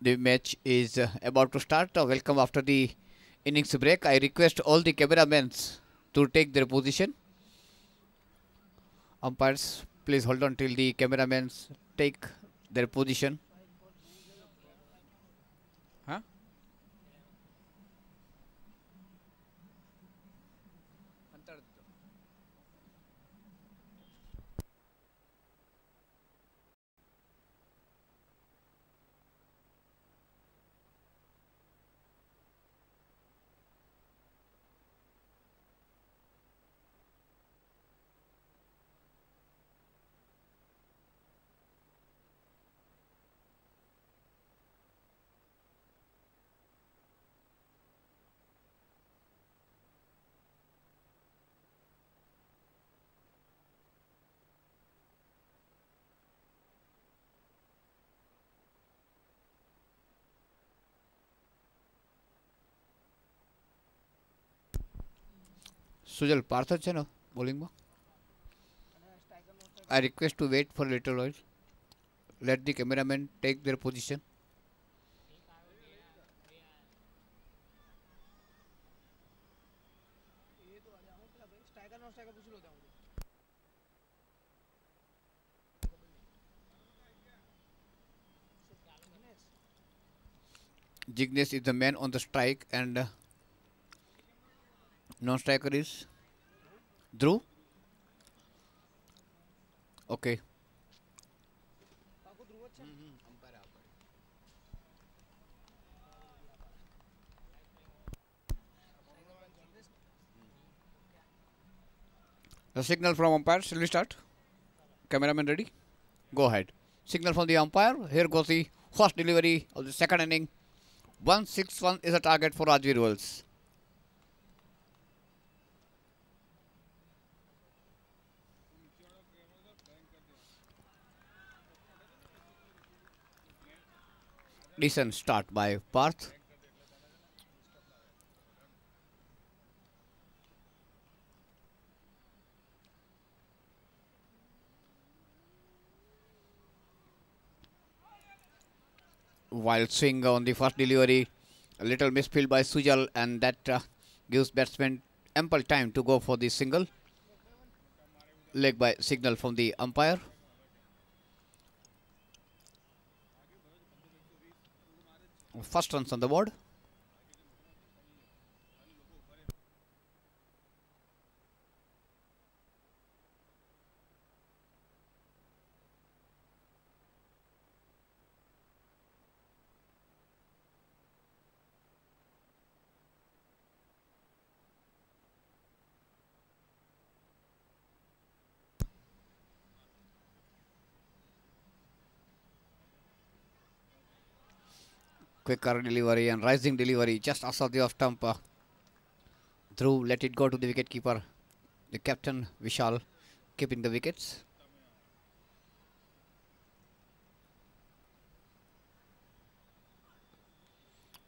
The match is about to start. Welcome after the innings break. I request all the cameramen to take their position. Umpires, please hold on till the cameramen take their position. Huh? Sujal Partha છે ને bowling માં. I request to wait for a little while. Let the cameramen take their position. Jignesh is the man on the strike and non-striker is Dhruv. Okay. The signal from umpire. Shall we start? Cameraman ready? Go ahead. Signal from the umpire. Here goes the first delivery of the second inning. 161 is the target for Rajveer Wolves. Decent start by Parth. Wild swing on the first delivery. A little misfield by Sujal, and that gives batsman ample time to go for the single. Leg by signal from the umpire. First runs on the board. Quicker delivery and rising delivery just outside the off stump. Dhruv let it go to the wicket keeper. The captain Vishal keeping the wickets.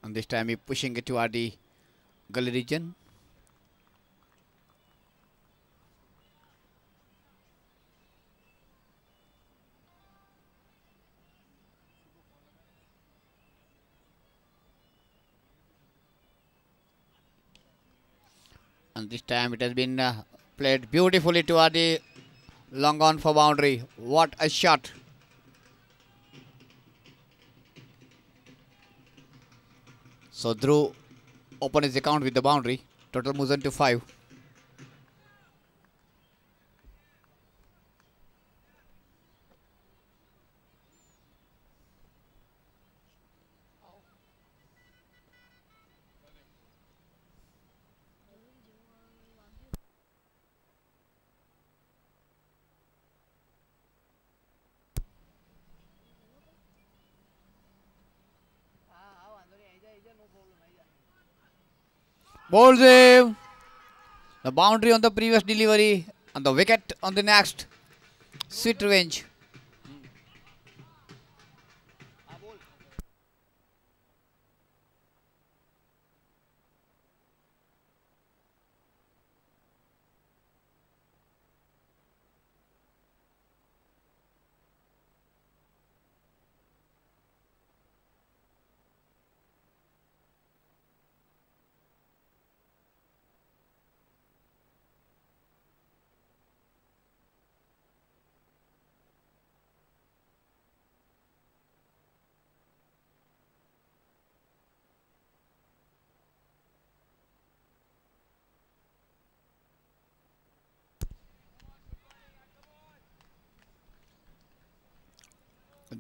And this time he pushing it toward the gully region. And this time it has been played beautifully toward the long on for boundary. What a shot. So Dhruv opened his account with the boundary. Total moves on to 5. Bowls him. The boundary on the previous delivery and the wicket on the next. Sweet revenge.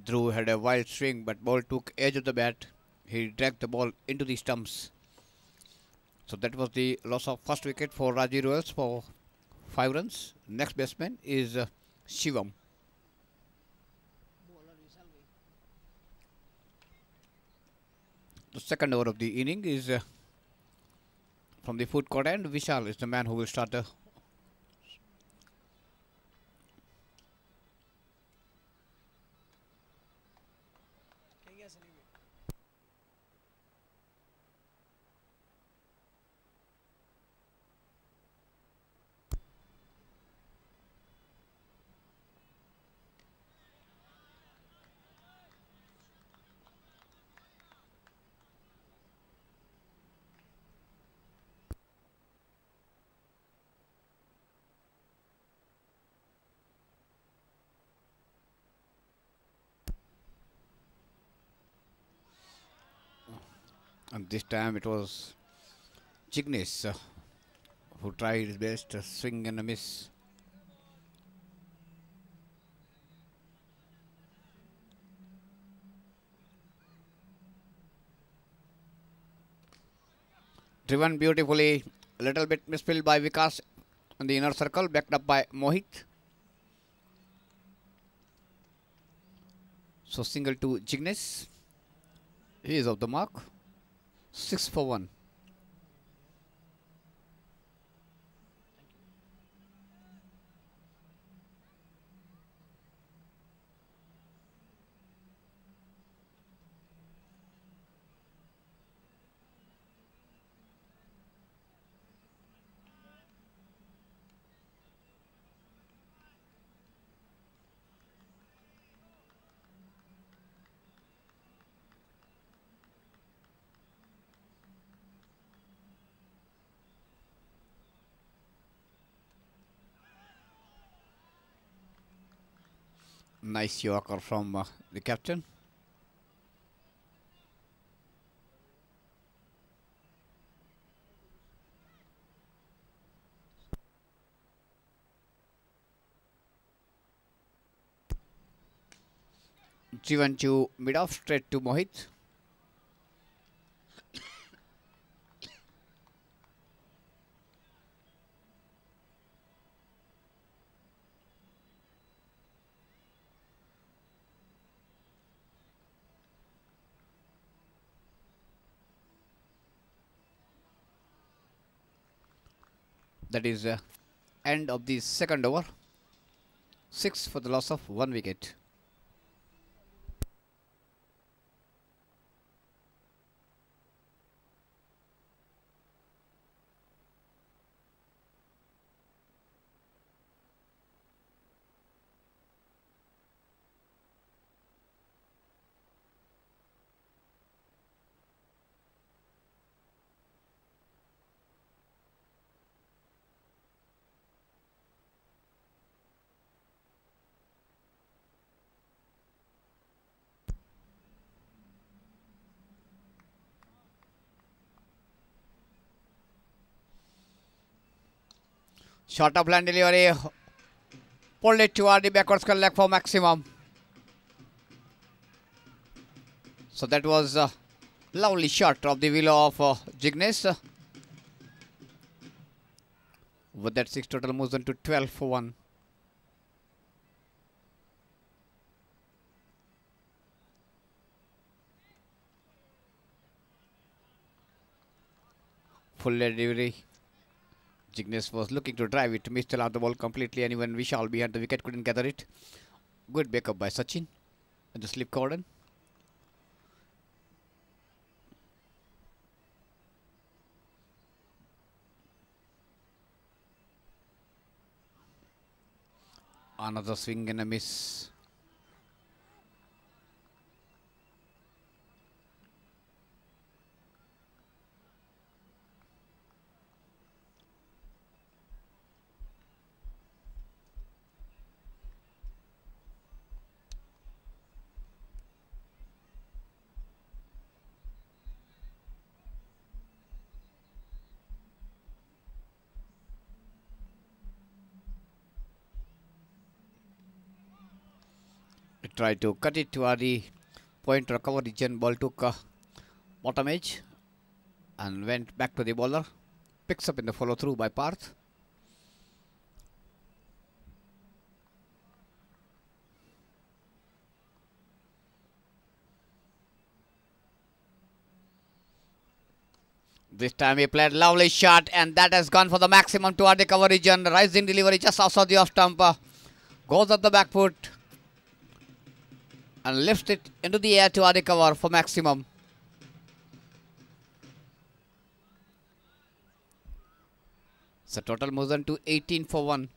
Drew had a wild swing, but ball took edge of the bat. He dragged the ball into the stumps. So that was the loss of first wicket for Raji Royals for 5 runs. Next batsman is Shivam. The second over of the inning is from the foot court, and Vishal is the man who will start the and this time it was Jignesh who tried his best, swing and a miss. Driven beautifully, a little bit misfilled by Vikas in the inner circle, backed up by Mohit. So single to Jignesh. He is off the mark. 6 for 1. Nice yorker from the captain. Driven to mid-off, straight to Mohit. That is end of the second over. 6 for the loss of 1 wicket. Short of line delivery, pulled it toward the backward square leg for maximum. So that was a lovely shot of the willow of Jignesh. With that 6 total moves on to 12 for 1. Full delivery. Jignesh was looking to drive it, missed out the ball completely, and even Vishal behind the wicket couldn't gather it. Good backup by Sachin and the slip cordon. Another swing and a miss. He tried to cut it toward the point recover region. Ball took bottom edge and went back to the bowler. Picks up in the follow through by Parth. This time he played lovely shot, and that has gone for the maximum toward the cover region. Rising delivery just outside the off stump. Goes up the back foot and lifts it into the air toward the cover for maximum. So total moves on to 18 for 1.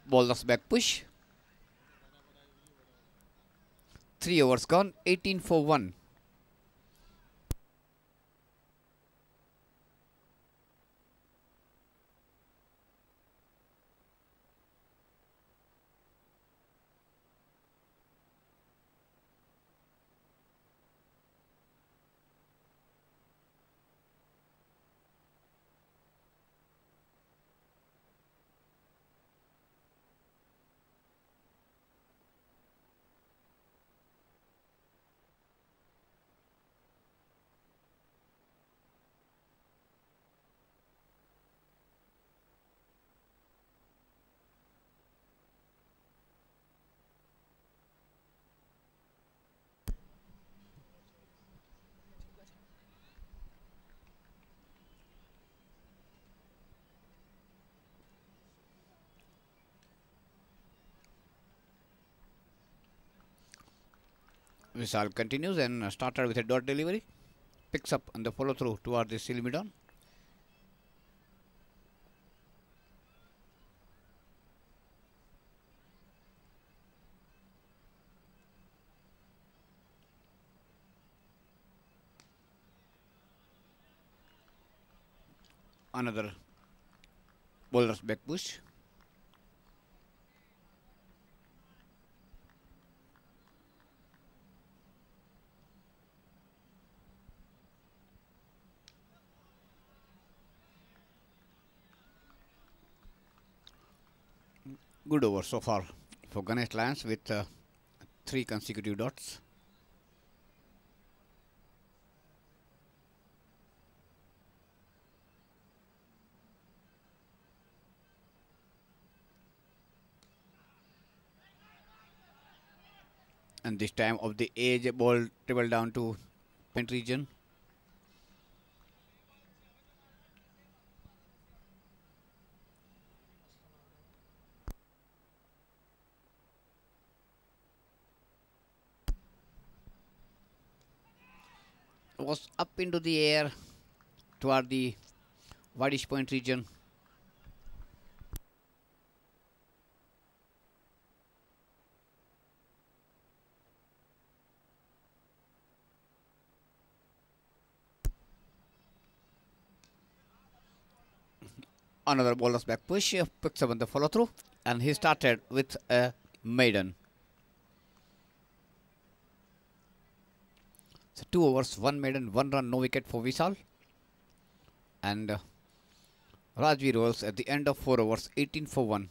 Bowler's back push. 3 overs gone, 18 for 1. Vishal continues and started with a dot delivery. Picks up on the follow through toward the silly mid-on. Another bowler's back push. Good over so far for Ganesh Lions with 3 consecutive dots. And this time of the edge ball dribbled down to point region. Was up into the air toward the whitish point region. Another bowler's back push, picks up on the follow through, and he started with a maiden. So 2 overs, 1 maiden, 1 run, no wicket for Vishal. And Rajvi rolls at the end of 4 overs, 18 for 1.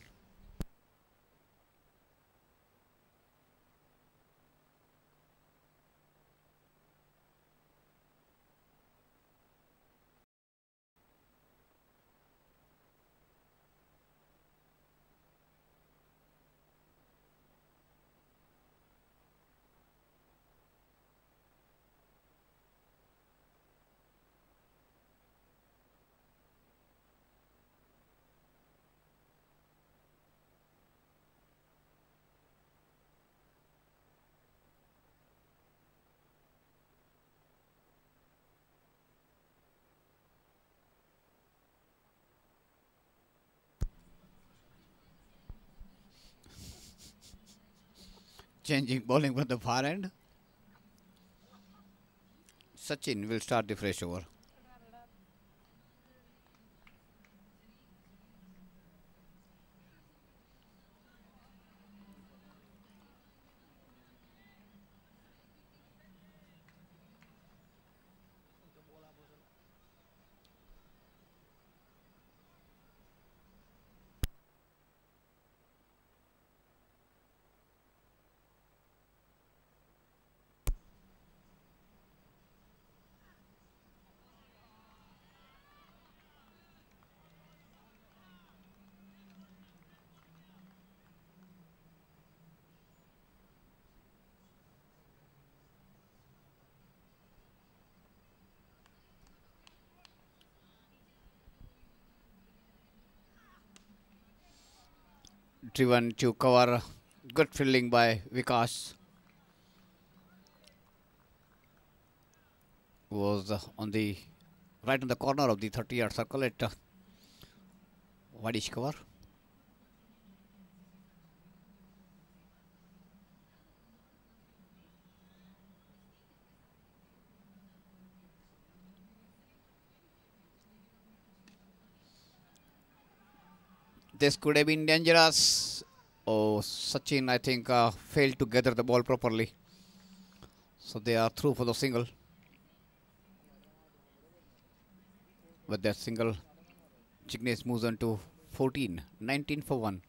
Changing bowling from the far end. Sachin will start the fresh over. driven to cover. Good fielding by Vikas. Was on the right in the corner of the 30-yard circle at wideish cover. This could have been dangerous. Oh, Sachin, I think, failed to gather the ball properly. So they are through for the single. With that single, Jignesh moves on to 14, 19 for 1.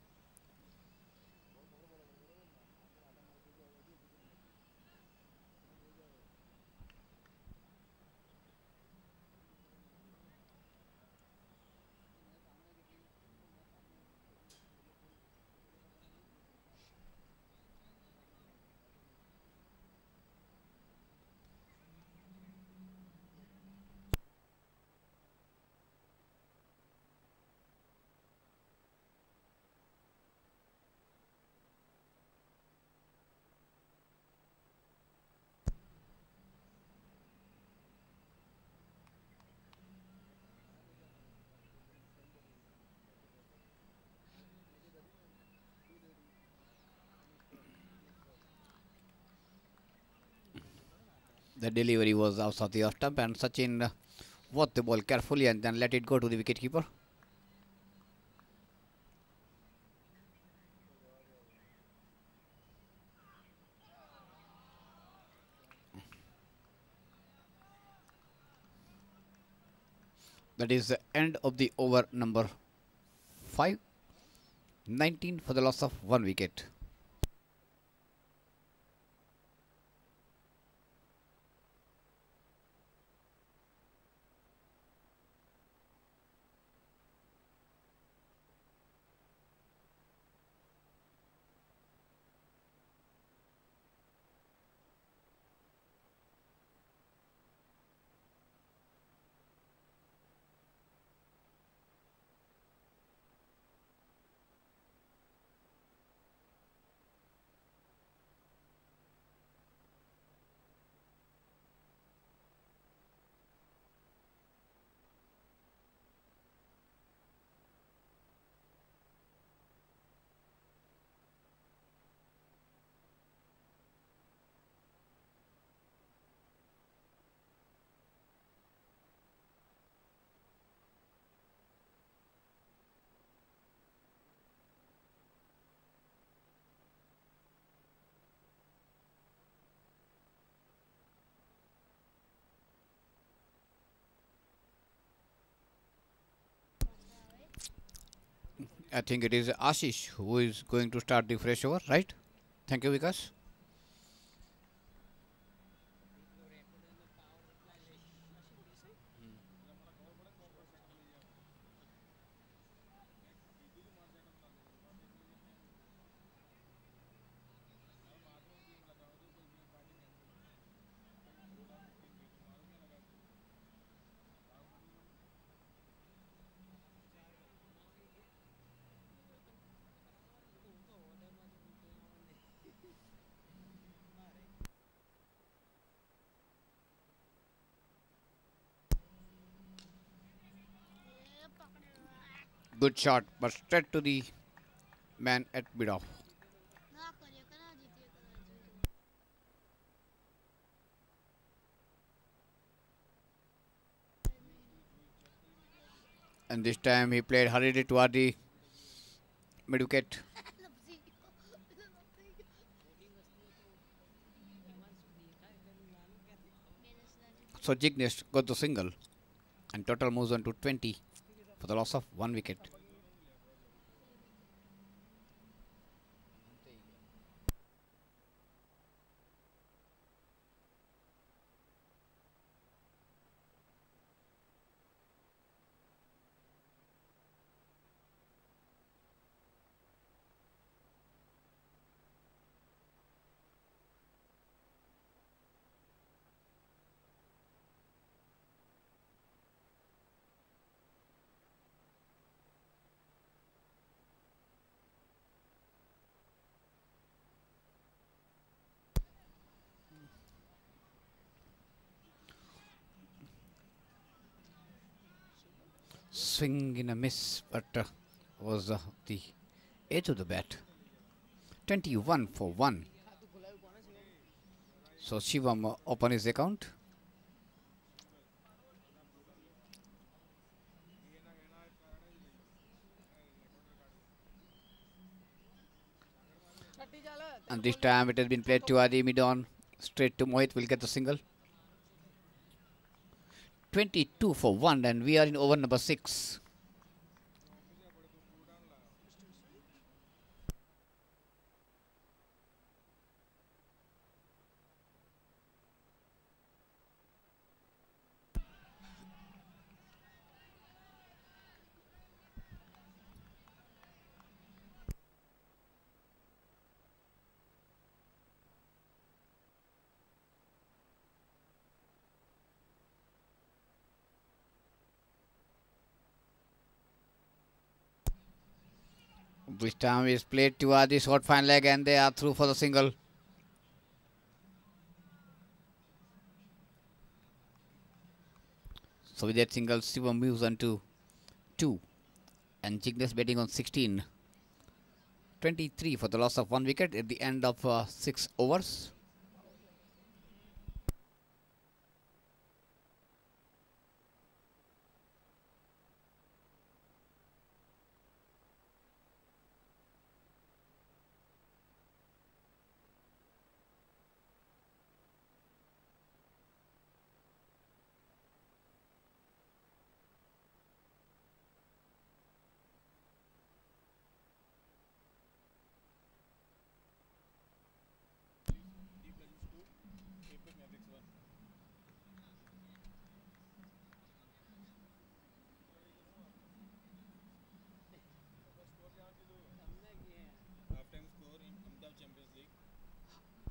The delivery was outside the off stump, and Sachin watched the ball carefully and then let it go to the wicketkeeper. That is the end of the over number 5. 19 for the loss of 1 wicket. I think it is Ashish who is going to start the fresh over, right? Thank you, Vikas. Good shot, but straight to the man at mid off. And this time he played hurriedly toward the mid wicket. So Jignesh got the single, and total moves on to 20 for the loss of 1 wicket. swing in a miss, but was the edge of the bat. 21 for 1. So Shivam open his account. And this time it has been played to Adi mid-on. Straight to Mohit will get the single. 22 for 1, and we are in over number 6. This time is played to Adi, short fine leg, and they are through for the single. So with that single, Shivam moves on to 2. And Jignesh betting on 16. 23 for the loss of 1 wicket at the end of 6 overs.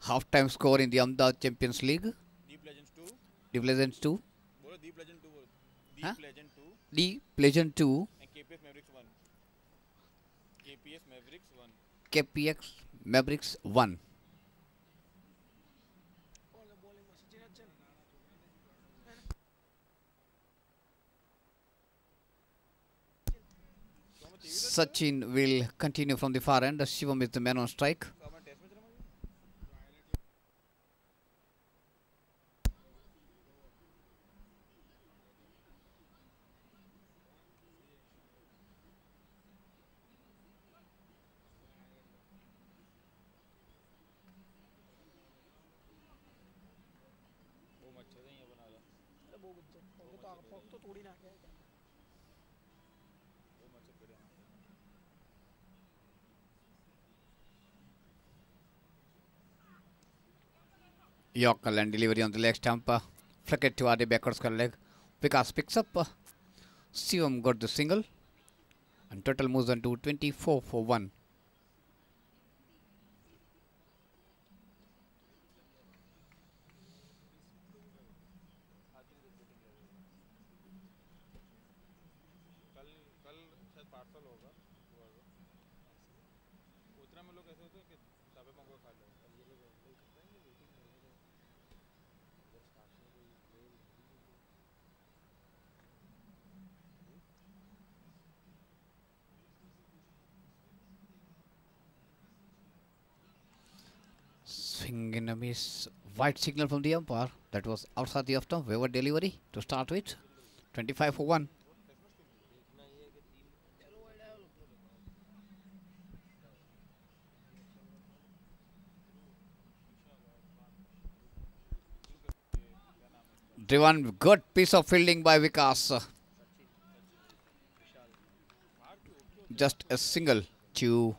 Half-time score in the Ahmedabad Champions League. Deep Legends 2. Deep Legend 2. Huh? Deep Legend 2. Deep Legend 2. And KPS Mavericks 1. KPS Mavericks 1. KPX Mavericks 1. Sachin will continue from the far end. Shivam is the man on strike. Yorker and delivery on the leg stump. Flick to Adi backwards leg. Vikas picks up. Shivam got the single. And total moves on to 24 for 1. Swing in a miss. White signal from the umpire. That was outside the off-stump. Waiver delivery to start with. 25 for 1. Driven, good piece of fielding by Vikas. Just a single to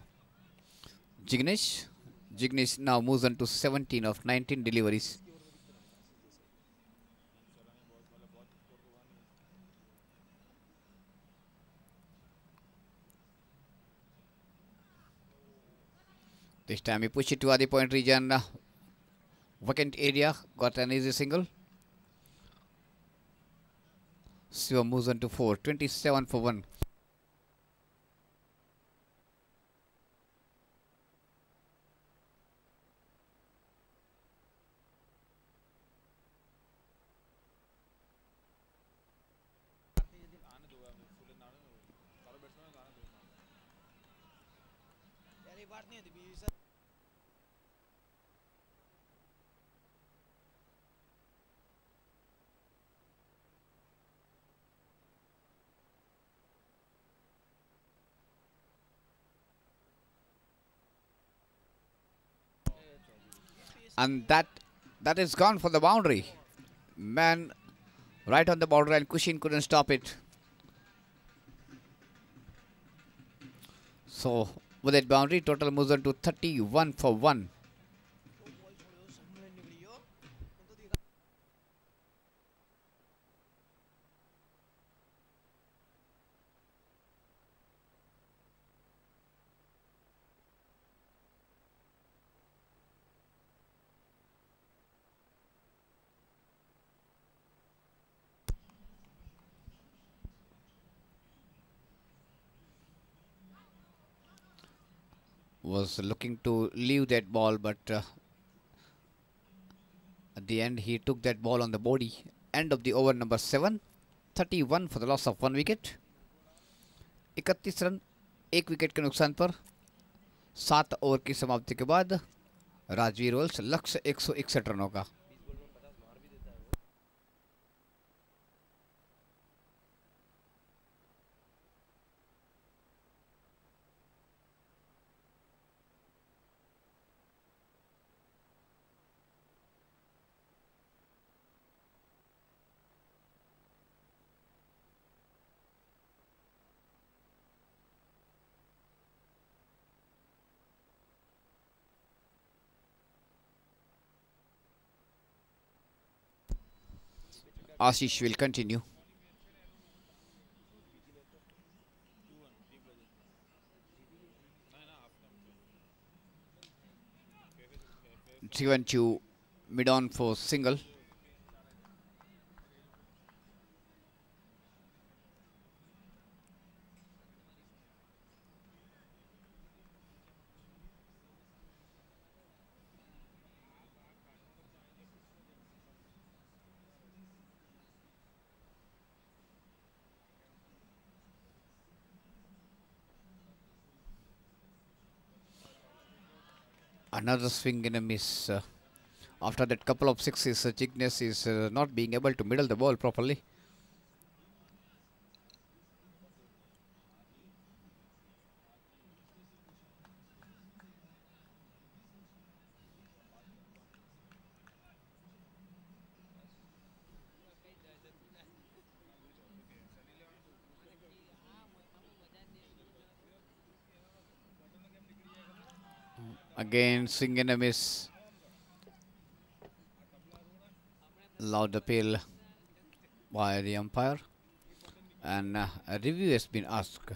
Jignesh. Jignesh now moves on to 17 of 19 deliveries. This time he pushed it to the point region. Vacant area. Got an easy single. Shivam moves on to 4. 27 for 1. And that is gone for the boundary. Man, right on the border, and Kushin couldn't stop it. So with that boundary, total moves on to 31 for 1. Was looking to leave that ball, but at the end he took that ball on the body. End of the over number 7. 31 for the loss of 1 wicket. 31 run 1 wicket के नुकसान पर 7 over की समाप्ति के बाद राजवीर वल्स लक्ष्य 161 रनों का. Ashish will continue. Driven to mid on for single. Another swing and a miss. After that couple of sixes, Jignesh is not being able to middle the ball properly. Again, swing and a miss. Loud appeal by the umpire, and a review has been asked.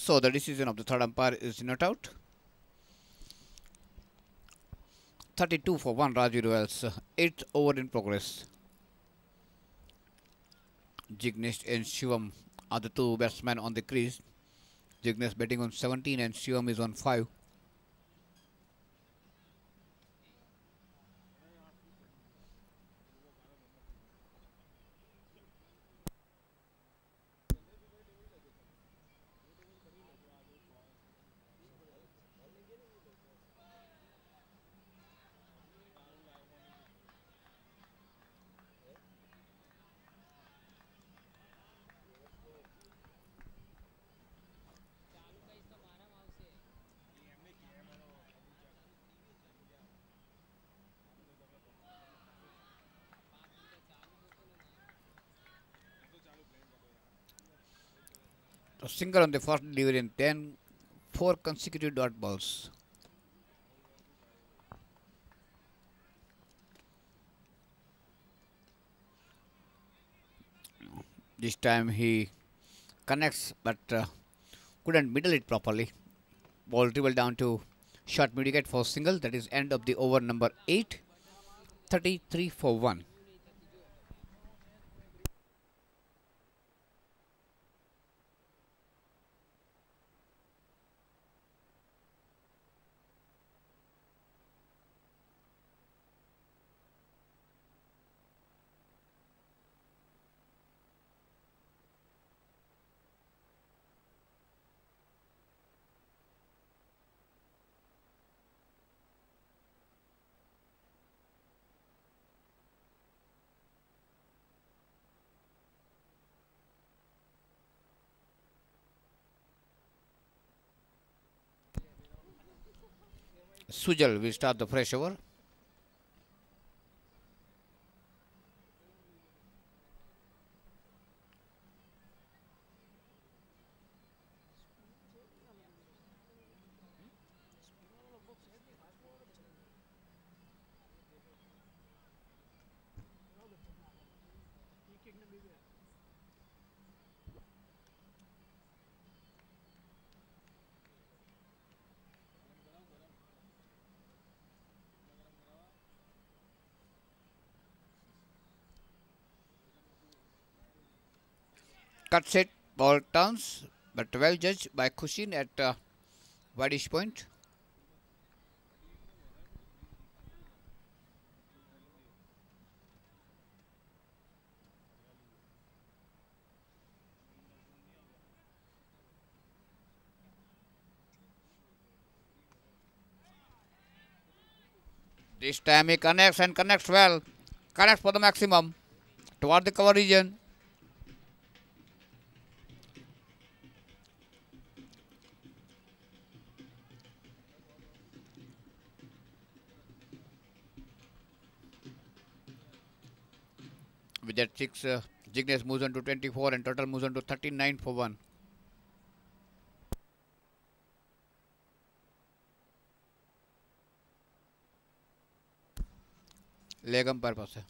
So the decision of the third umpire is not out. 32 for 1 Raju Royals. 8th over in progress. Jignesh and Shivam are the two batsmen on the crease. Jignesh batting on 17 and Shivam is on 5. A single on the first delivery and then 4 consecutive dot balls. This time he connects but couldn't middle it properly. Ball dribbled down to short mid wicket for single. That is end of the over number 8. 33 for 1. Sujal will start the fresh over. Cuts it, ball turns, but well judged by Kushin at wideish point. This time he connects and connects well. Connects for the maximum toward the cover region. With that 6, Jignesh moves on to 24 and total moves on to 39 for 1. Leg umpire पास है.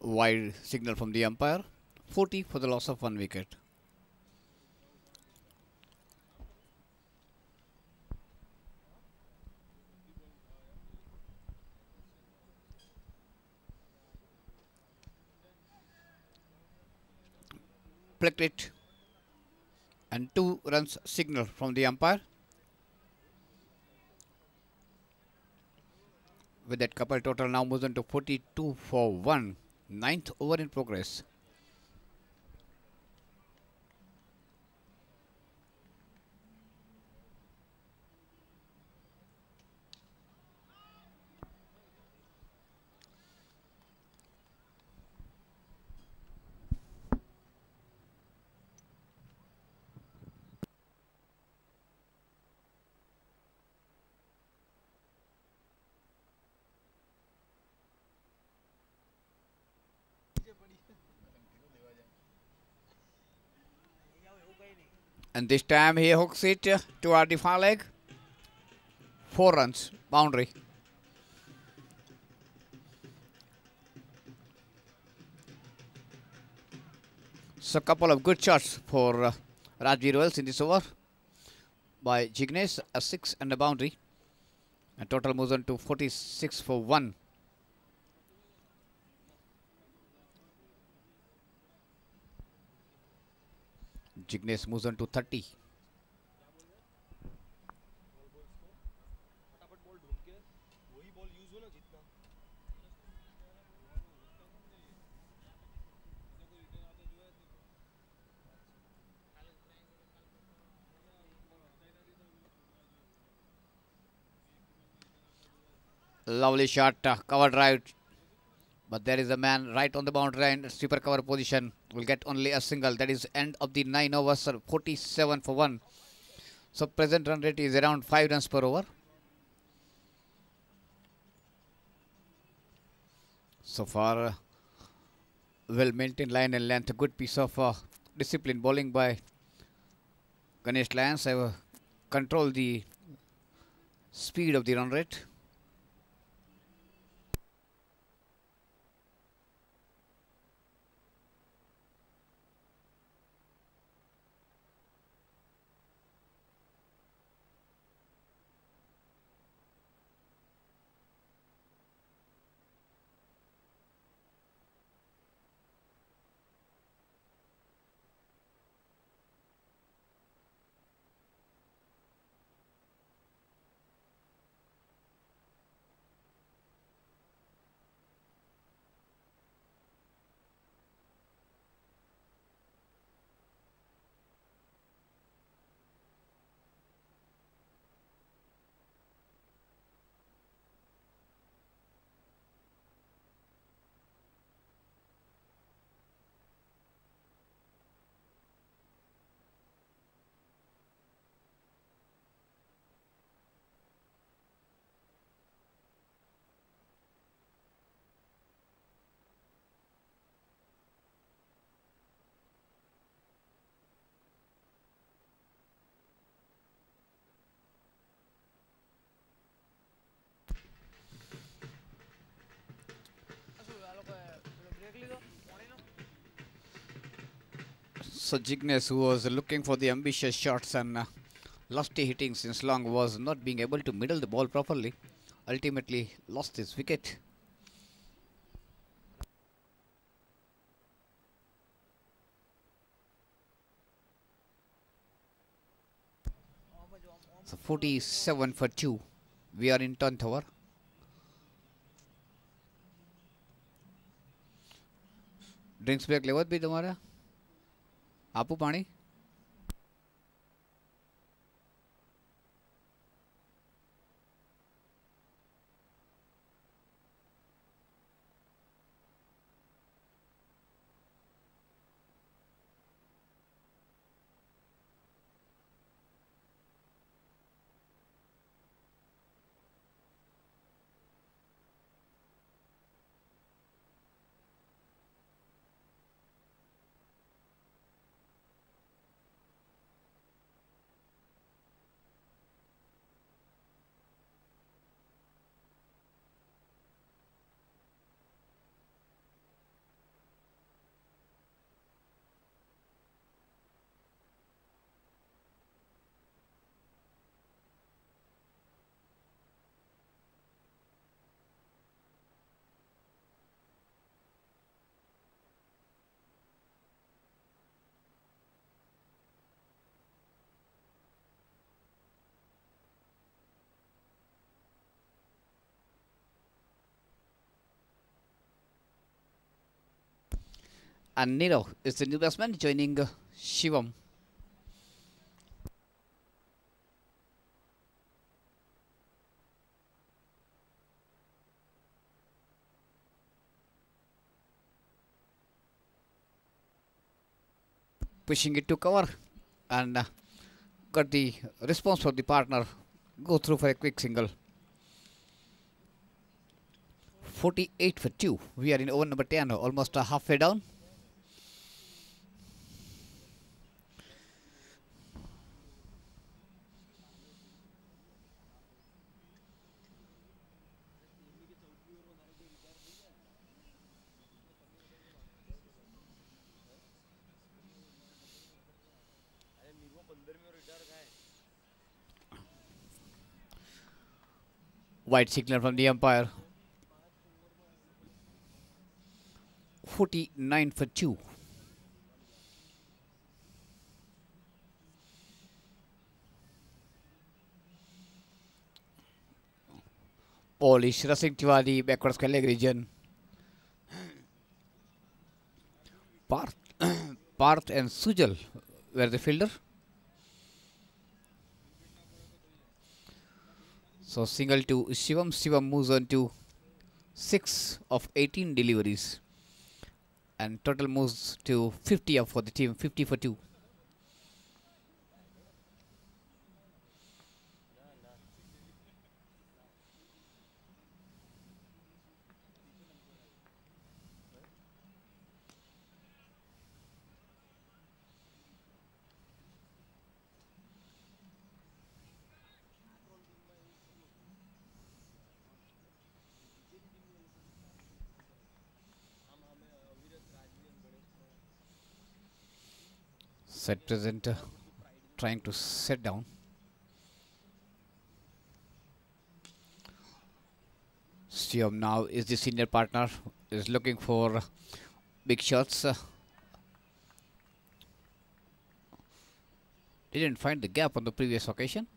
Wide signal from the umpire. 40 for the loss of 1 wicket. Flicked it. And 2 runs signal from the umpire. With that couple total now moves on to 42 for 1. 9th over in progress. And this time he hooks it toward the far leg. 4 runs, boundary. So, a couple of good shots for Rajveer Wells in this over by Jignesh, a 6 and a boundary. And total moves on to 46 for 1. Jignesh moves on to 30. Lovely shot, cover drive. But there is a man right on the boundary line, sweeper cover position. Will get only a single. That is end of the 9 overs, 47 for 1. So present run rate is around 5 runs per over. So far, well maintained line and length. A good piece of discipline bowling by Ganesh Lyons. Have controlled the speed of the run rate. So Jignesh, who was looking for the ambitious shots and lofty hitting since long, was not being able to middle the ball properly. Ultimately lost his wicket. So 47 for 2. We are in 10th over. Drinks break लेवत भी तुम्हारा आपू पानी and Niro is the new batsman joining Shivam. Pushing it to cover and got the response from the partner. Go through for a quick single. 48 for 2. We are in over number 10, almost halfway down. White signal from the umpire. 49 for 2. Polish rushing to the backwards leg region. Parth, Parth and Sujal were the fielder. So single to Shivam. Shivam moves on to 6 of 18 deliveries. And total moves to 50 up for the team. 50 for 2. Set presenter trying to set down. Shivam now is the senior partner, is looking for big shots. Didn't find the gap on the previous occasion.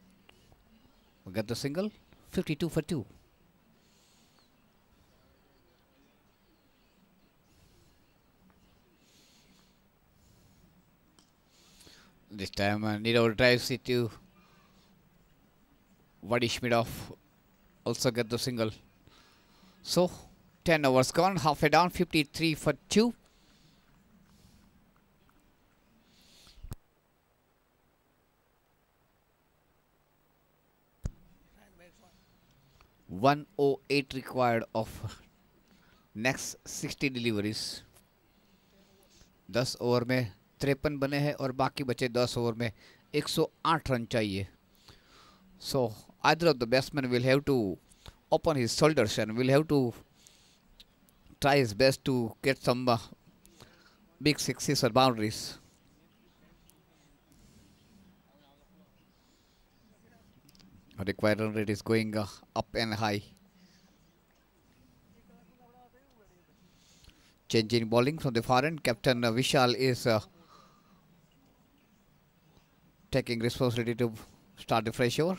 We got the single. 52 for 2. This time Niro drives it to Vadi Schmidov. Also get the single. So 10 overs gone. Halfway down. 53 for 2. $108 required of next 60 deliveries. 10 over में 53 बने हैं और बाकी बचे 10 over में 108 run चाहिए. So either of the batsmen will have to open his shoulders and will have to try his best to get some big sixes or boundaries. Required run rate is going up and high. Changing bowling from the far end. Captain Vishal is taking responsibility to start the fresh over.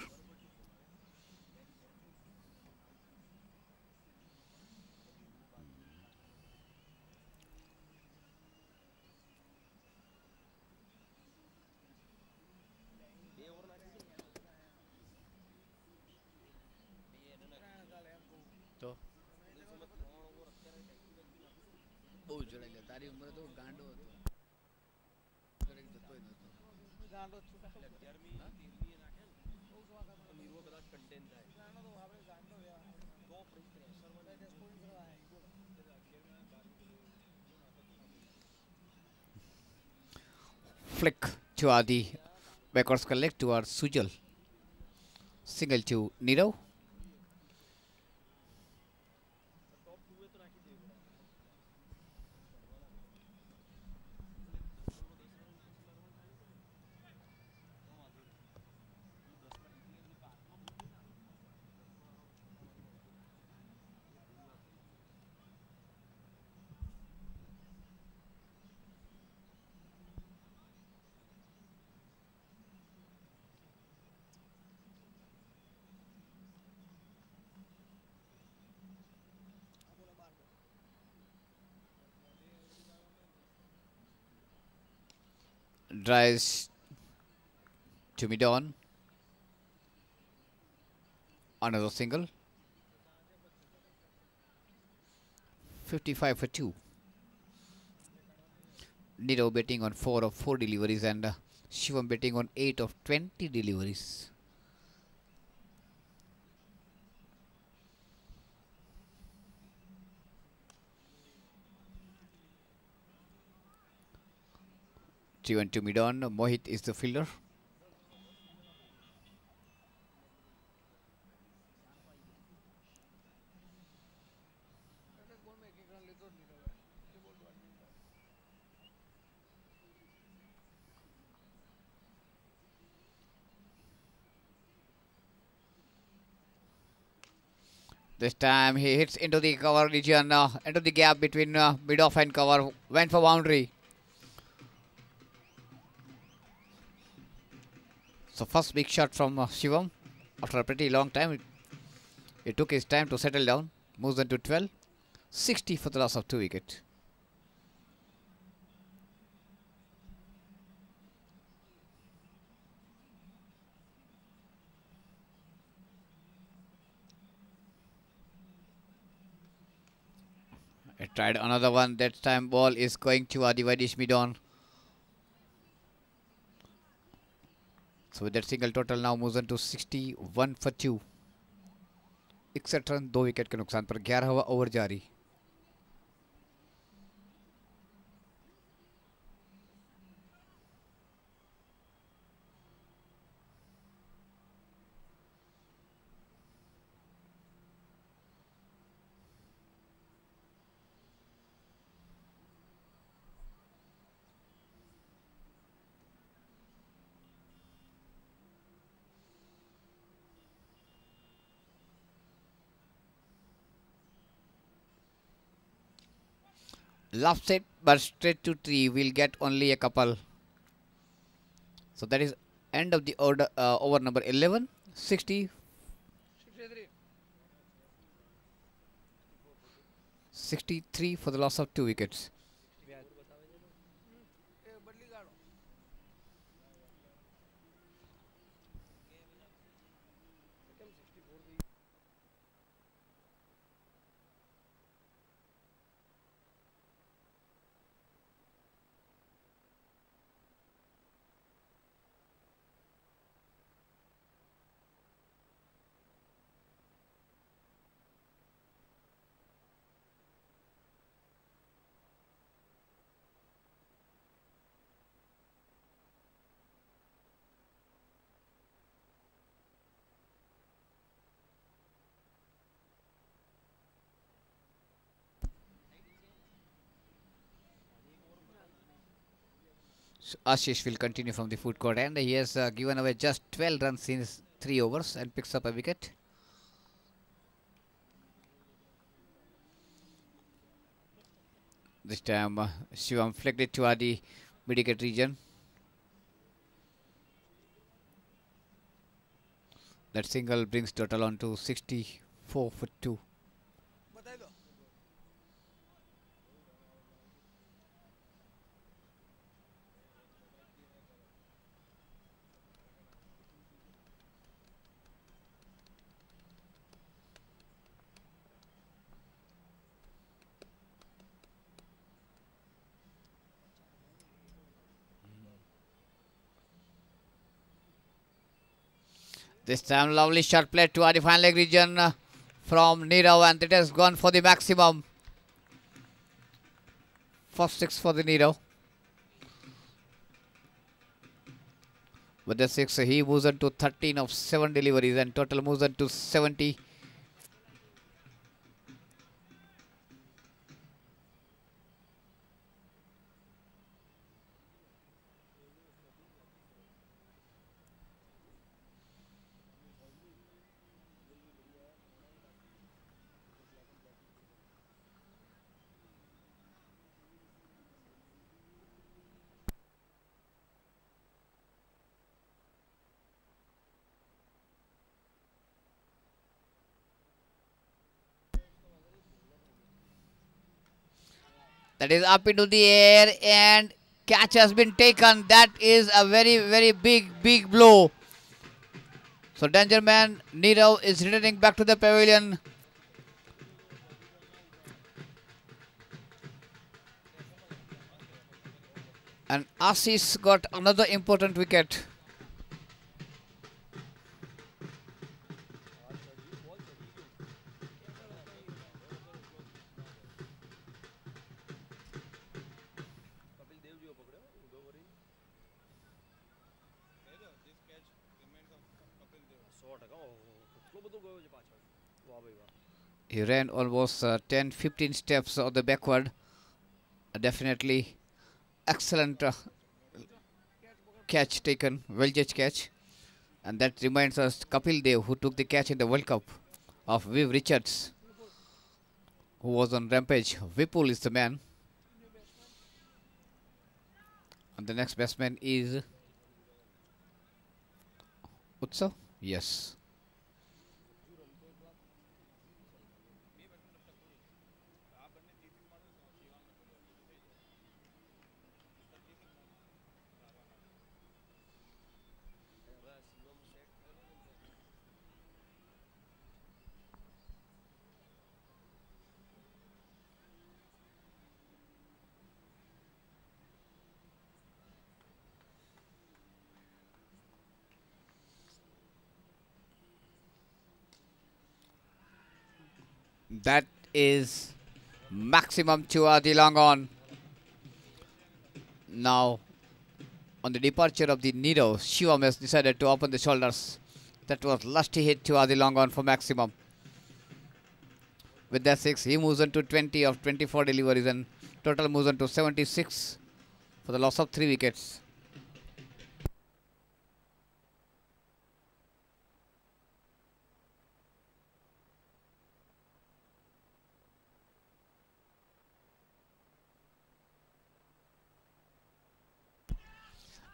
Flick to Adi. Backwards collect towards Sujal. Single to Niro. Drives to mid-on. Another single. 55 for 2. Niro betting on 4 of 4 deliveries and Shivam betting on 8 of 20 deliveries. T1 to mid-on. Mohit is the fielder. This time he hits into the cover region, into the gap between mid-off and cover. Went for boundary. So first big shot from Shivam. After a pretty long time, it took his time to settle down. Moves on to 12. 60 for the loss of 2 wickets. I tried another one. That time ball is going to Adivaidis mid-on. So with that single total now moves on to 61 for 2. 61 run 2 wicket के नुकसान पर 11वां over जारी. Left set but straight to tree. Will get only a couple. So that is end of the order, over number 11. 60. 63 for the loss of 2 wickets. So Ashish will continue from the food court and he has given away just 12 runs in 3 overs and picks up a wicket. This time Shivam flicked it toward the mid-wicket region. That single brings total on to 64 for 2. This time lovely shot played to the final leg region from Nirav and it has gone for the maximum. First 6 for the Nirav. With the 6 he moves on to 13 of 7 deliveries and total moves on to 70. That is up into the air and catch has been taken. That is a very big blow. So danger man Nirav is returning back to the pavilion. And Ashish got another important wicket. He ran almost 10-15 steps on the backward. Definitely excellent catch taken, well judged catch. And that reminds us Kapil Dev who took the catch in the World Cup of Viv Richards, who was on rampage. Vipul is the man. And the next batsman is Utsav. Yes. That is maximum to Adi long on. Now, on the departure of the Nido, Shivam has decided to open the shoulders. That was lusty hit to Adi long on for maximum. With that 6, he moves on to 20 of 24 deliveries and total moves on to 76 for the loss of 3 wickets.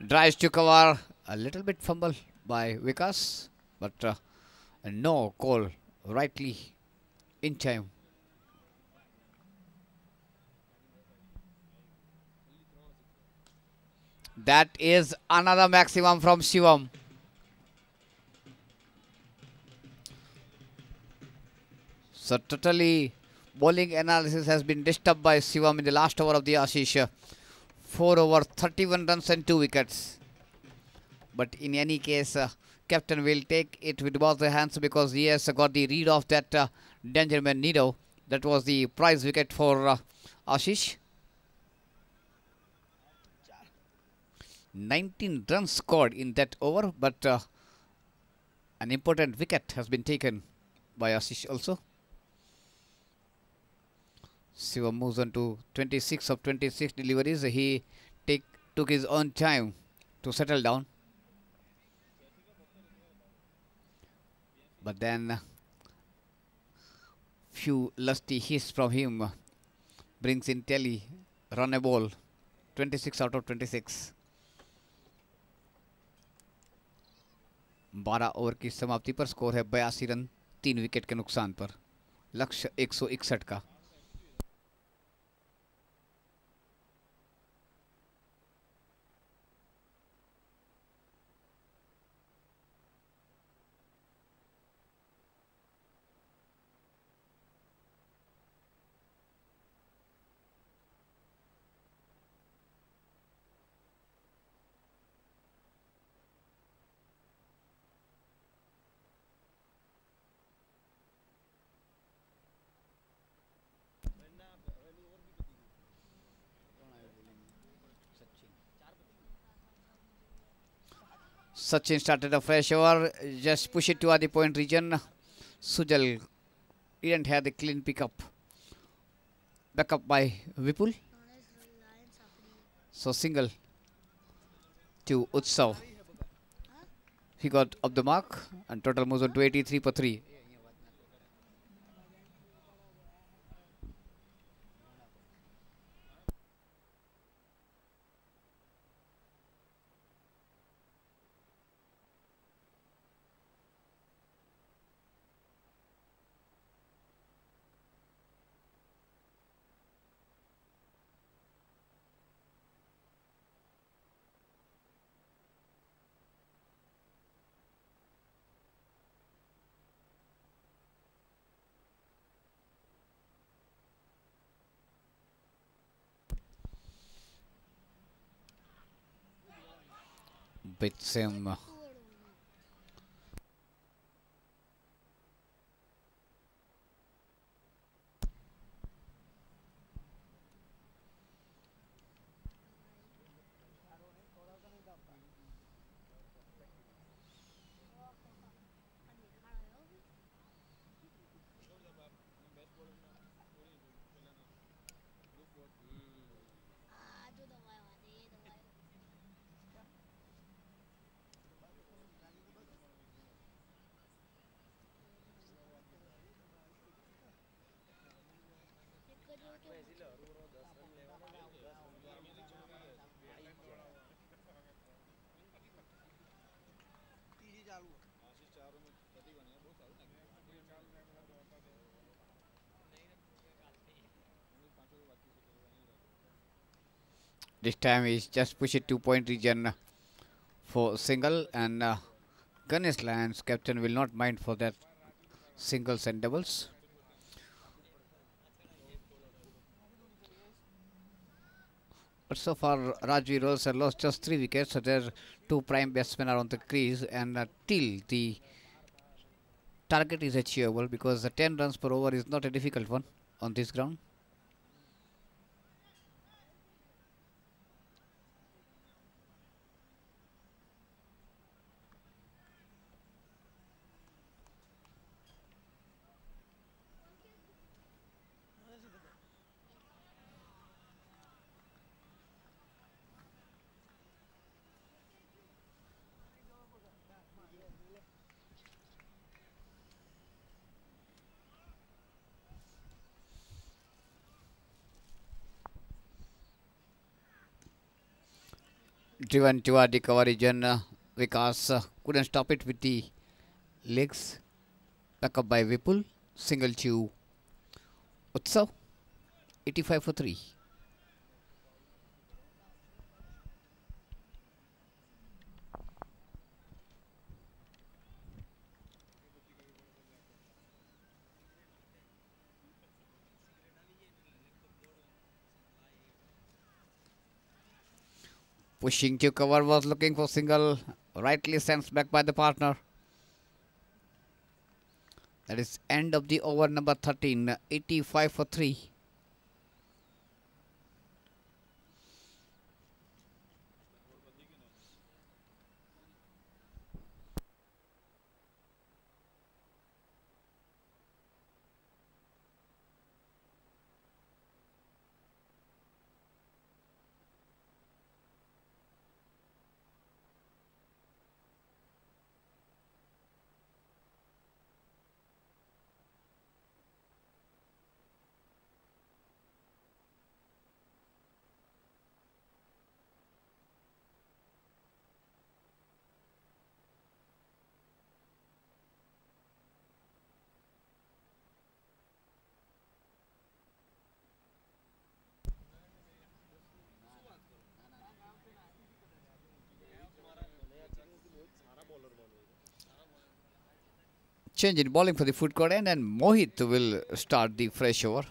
Drives to cover, a little bit fumble by Vikas, but no call rightly in time. That is another maximum from Shivam. So totally bowling analysis has been disturbed by Shivam in the last over of the Ashish. 4 over 31 runs and 2 wickets. But in any case, captain will take it with both the hands because he has got the read of that Dangerman Nido. That was the prize wicket for Ashish. 19 runs scored in that over, but an important wicket has been taken by Ashish also. Shiva moves on to 26 of 26 deliveries. He took his own time to settle down. But then few lusty hits from him brings in Telly, run a ball, 26 out of 26. 12 over की समाप्ति पर score है 82 run 3 wicket के नुकसान पर, लक्ष्य 161 का. Sachin started a fresh over, just push it toward the point region. Sujal didn't have the clean pickup. Back up by Vipul. So single to Utsav. He got up the mark and total moves on to 83 for 3. Beats him. This time he's just push it to point region for single, and Ganesh Lions captain will not mind for that singles and doubles. But so far, Rajvi Rose has lost just 3 wickets. So their two prime batsmen are on the crease, and till the target is achievable, because the 10 runs per over is not a difficult one on this ground. Driven toward the cover region, Vikas couldn't stop it with the legs. Back up by Vipul. Single to Utsav. 85 for 3. Pushing to cover, was looking for single. Rightly sent back by the partner. That is end of the over number 13. 85 for 3. Change in bowling for the foot court end, and Mohit will start the fresh over.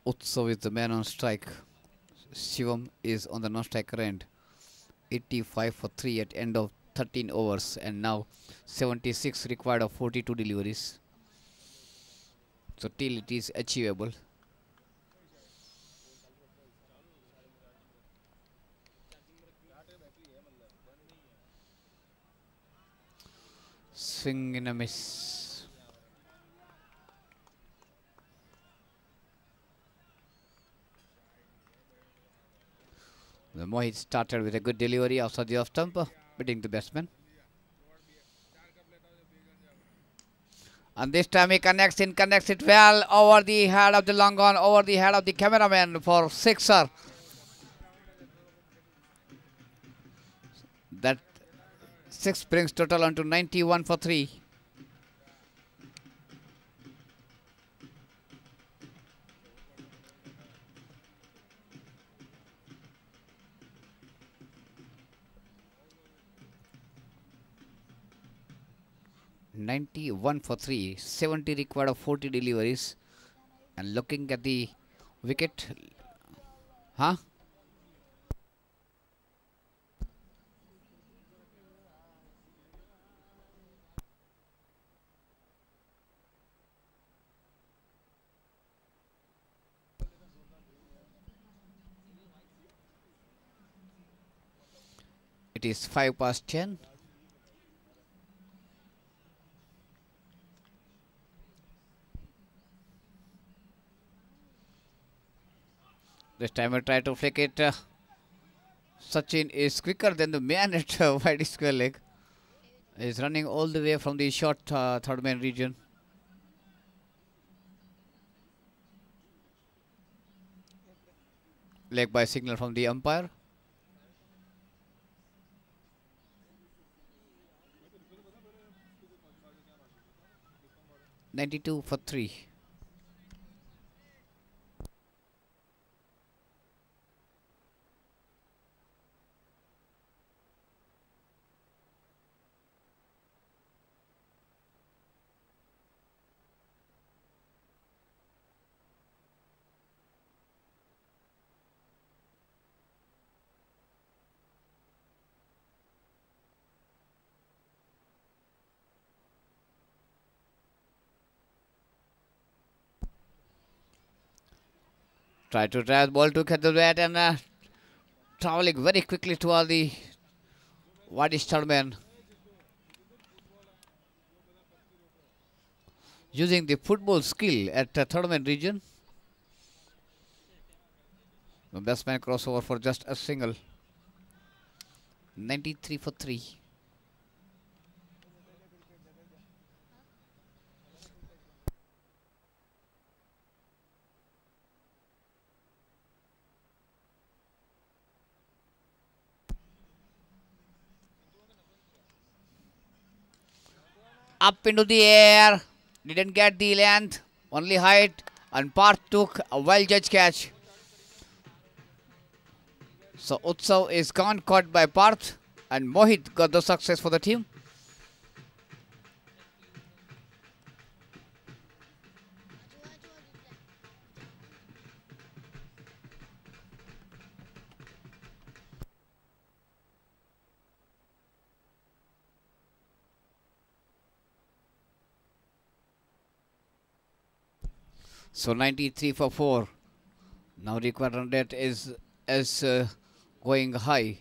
Utsav is the man on strike. Shivam is on the non-striker end. 85 for 3 at end of 13 overs, and now 76 required of 42 deliveries. So till it is achievable. Swing and a miss. The Mohit started with a good delivery outside the off stump, beating the batsman. And this time he connects it well over the head of the long on, over the head of the cameraman for sixer. That 6 brings total onto 91 for 3. (91 for 3), 70 required of 40 deliveries. And looking at the wicket, huh? It is 5 past 10. This time I try to flick it. Sachin is quicker than the man at wide square leg. is running all the way from the short third man region. Leg by signal from the umpire. "92 for 3. Try to drive the ball to catch the bat and traveling very quickly toward the wide third man. Using the football skill at the third man region. The batsman crossover for just a single. 93 for 3. Up into the air. Didn't get the length. Only height. And Parth took a well judged catch. So Utsav is gone, caught by Parth. And Mohit got the success for the team. So 93 for 4. Now required run rate is going high.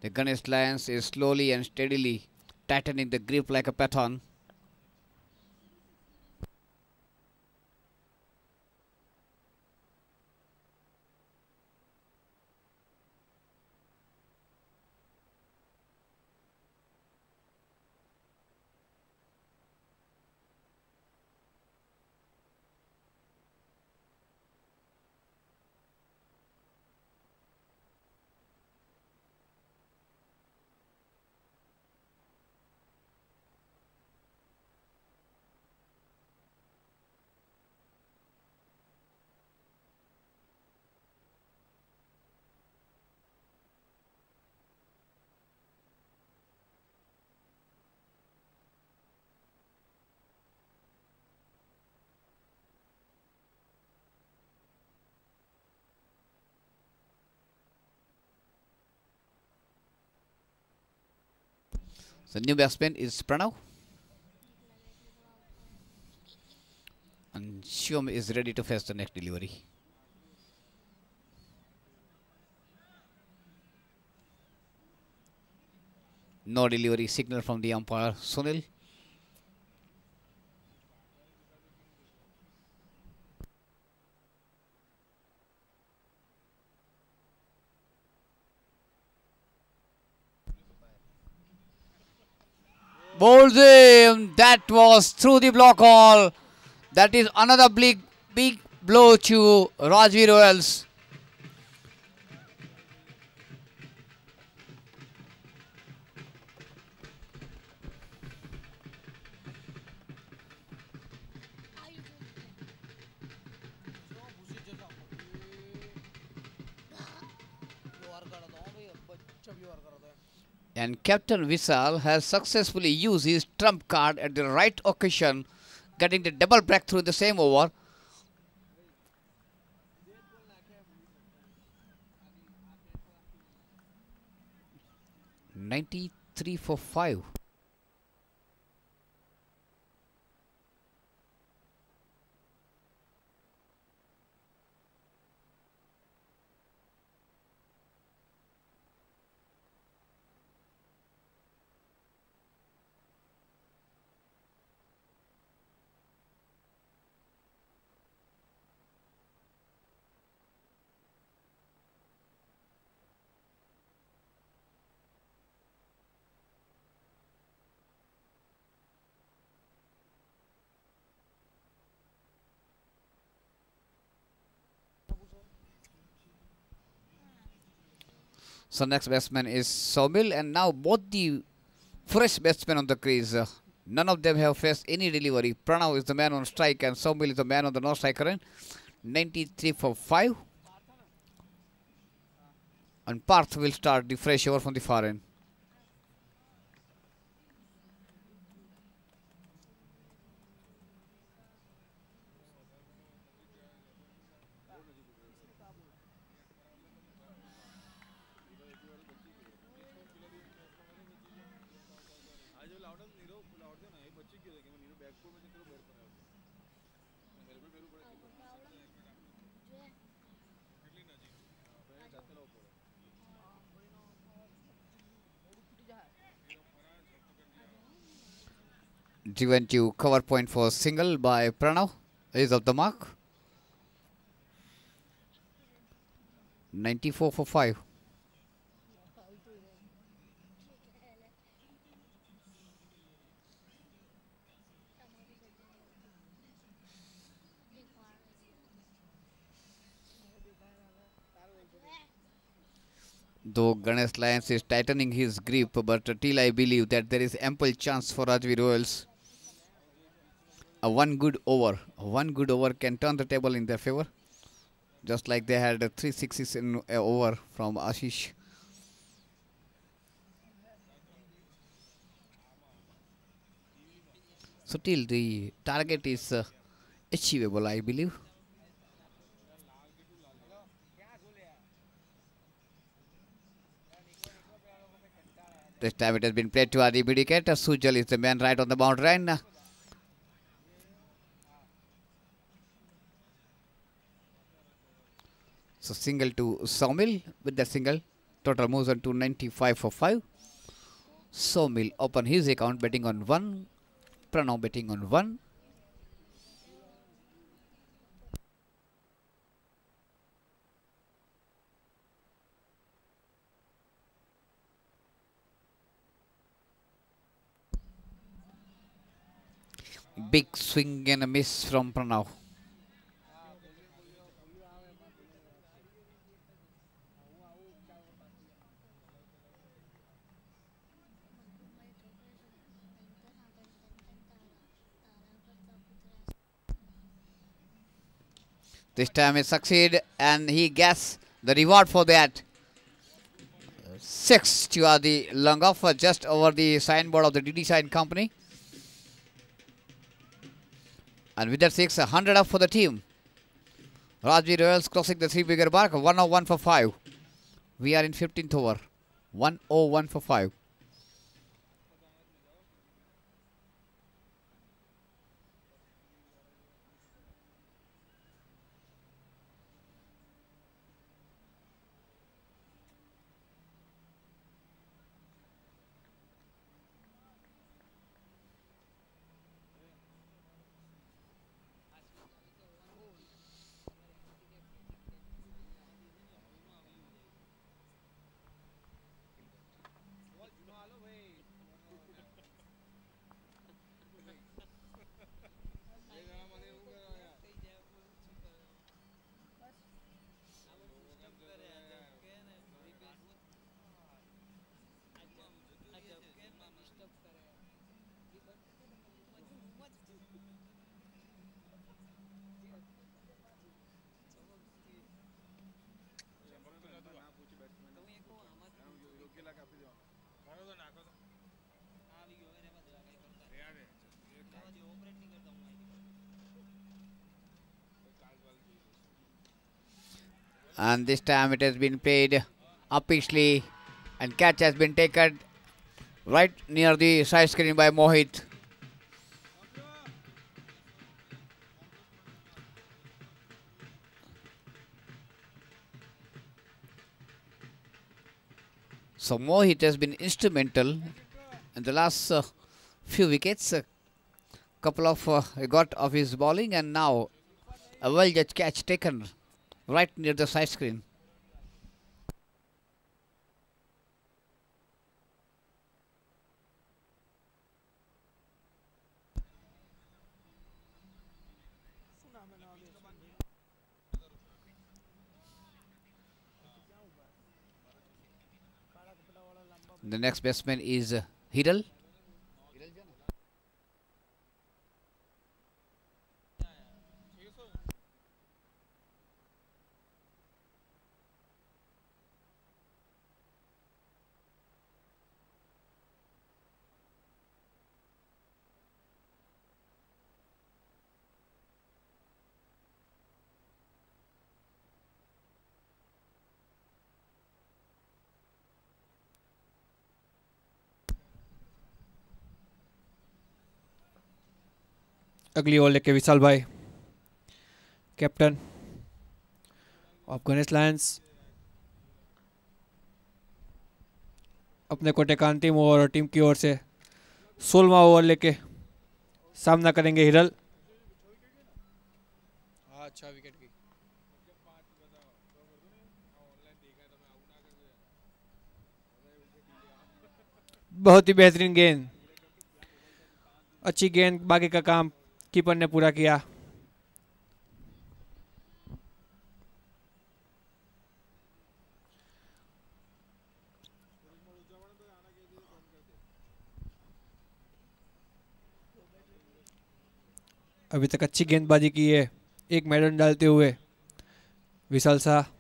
The Ganesh Lions is slowly and steadily tightening the grip like a python. The new batsman is Pranav. And Shivam is ready to face the next delivery. No delivery signal from the umpire Sunil. Bowls him. That was through the block hole. That is another big blow to Rajveer Royals. And Captain Vishal has successfully used his trump card at the right occasion, getting the double breakthrough in the same over. "93 for 5. So next batsman is Soumil, and now both the fresh batsmen on the crease. None of them have faced any delivery. Pranav is the man on strike and Soumil is the man on the no-striker end. 93 for 5. And Parth will start the fresh over from the far end. Driven to cover point for single by Pranav. Is of the mark. 94 for 5. Though Ganesh Lyons is tightening his grip, but till I believe that there is ample chance for Rajvi Royals. One good over can turn the table in their favor. Just like they had 3 sixes in over from Ashish. So till the target is achievable, I believe. This time it has been played to Adi Bidiket. Sujal is the man right on the boundary line. So single to Soumil. With that single, total moves on to 95 for 5. Soumil open his account betting on 1. Pranav betting on 1. Big swing and a miss from Pranav. This time he succeed and he gets the reward for that. 6 to the long off just over the signboard of the DD Sign Company. And with that 6, 100 up for the team. Rajvi Royals crossing the 3-figure mark. 101 for 5. We are in 15th over. 101 for 5. And this time it has been played uppishly and catch has been taken right near the side screen by Mohit. So Mohit has been instrumental in the last few wickets. A couple of he got of his bowling and now a well judged catch taken right near the side screen. The next batsman is Hiral. अगली over लेके विशाल भाई, captain of Ganesh Lions. अपने कोटे का अंतिम over और team की ओर से 16वां ओवर लेके सामना करेंगे हिरल। अच्छा विकेट की बहुत ही बेहतरीन गेंद, अच्छी गेंद, बाकी का काम कीपर ने पूरा किया। अभी तक अच्छी गेंदबाजी की है, एक मैडल डालते हुए विशाल शाह।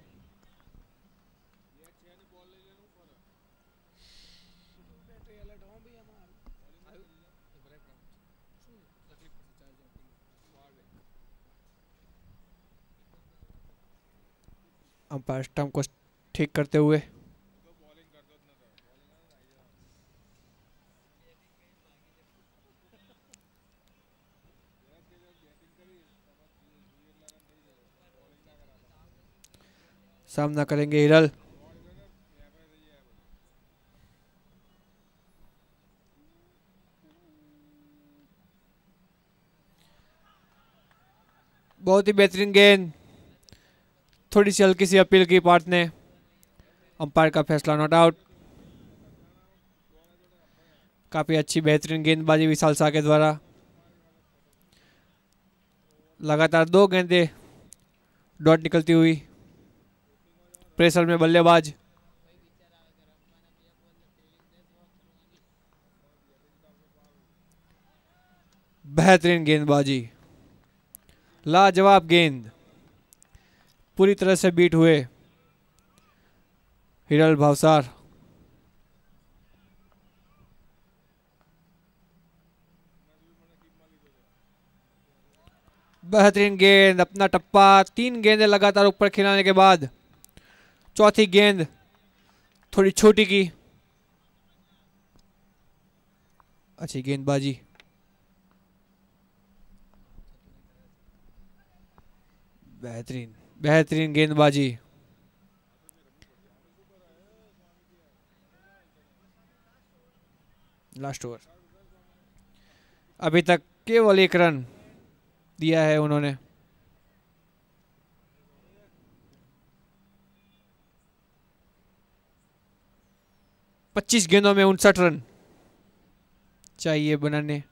अंपायर स्टंप को ठीक करते हुए सामना करेंगे हिरल। बहुत ही बेहतरीन गेंद, थोड़ी सी हल्की सी अपील की पार्ट ने, अंपायर का फैसला नॉट आउट। काफी अच्छी बेहतरीन गेंदबाजी विशाल शाह के द्वारा। लगातार 2 गेंदें डॉट निकलती हुई, प्रेशर में बल्लेबाज। बेहतरीन गेंदबाजी, लाजवाब गेंद, पूरी तरह से बीट हुए हिरल भावसार। बेहतरीन गेंद, अपना टप्पा, 3 गेंदें लगातार ऊपर खिलाने के बाद चौथी गेंद थोड़ी छोटी की। अच्छी गेंदबाजी, बेहतरीन बेहतरीन गेंदबाजी। लास्ट ओवर, अभी तक केवल 1 रन दिया है उन्होंने। 25 गेंदों में 59 रन चाहिए बनाने।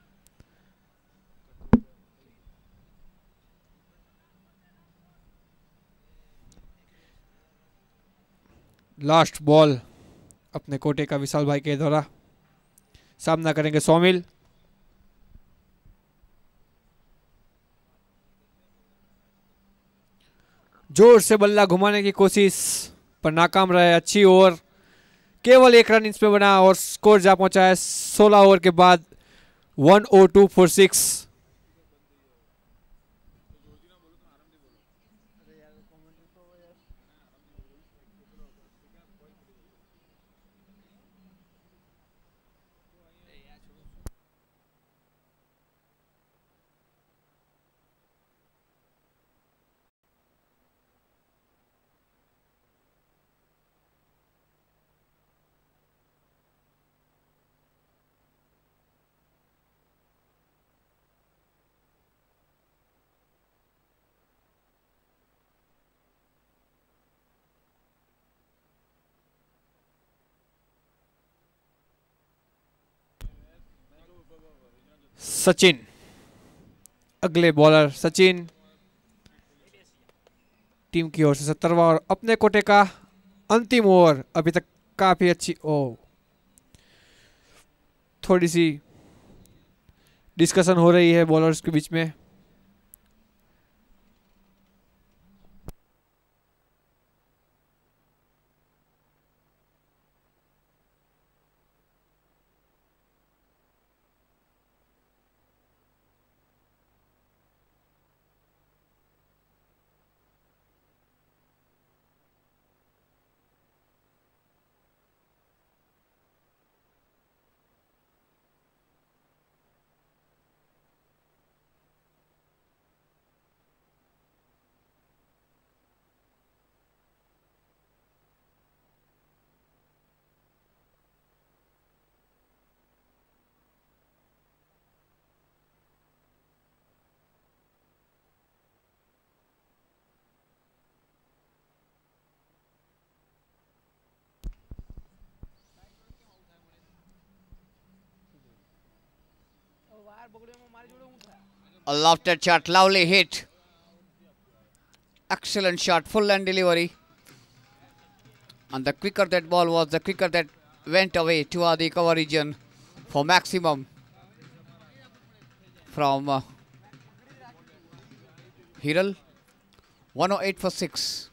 लास्ट बॉल अपने कोटे का विशाल भाई के द्वारा। सामना करेंगे सौमिल। जोर से बल्ला घुमाने की कोशिश पर नाकाम रहे। अच्छी ओवर, केवल 1 रन इसमें बना और स्कोर जा पहुंचा है 16 ओवर के बाद 102 फॉर 6। सचिन, अगले बॉलर सचिन, टीम की ओर से 17वां और अपने कोटे का अंतिम ओवर। अभी तक काफी अच्छी थोड़ी सी डिस्कशन हो रही है बॉलर्स के बीच में। A lofted shot, lovely hit. Excellent shot, full land delivery. And the quicker that ball was, the quicker that went away to the cover region for maximum from Hiral. 108 for 6.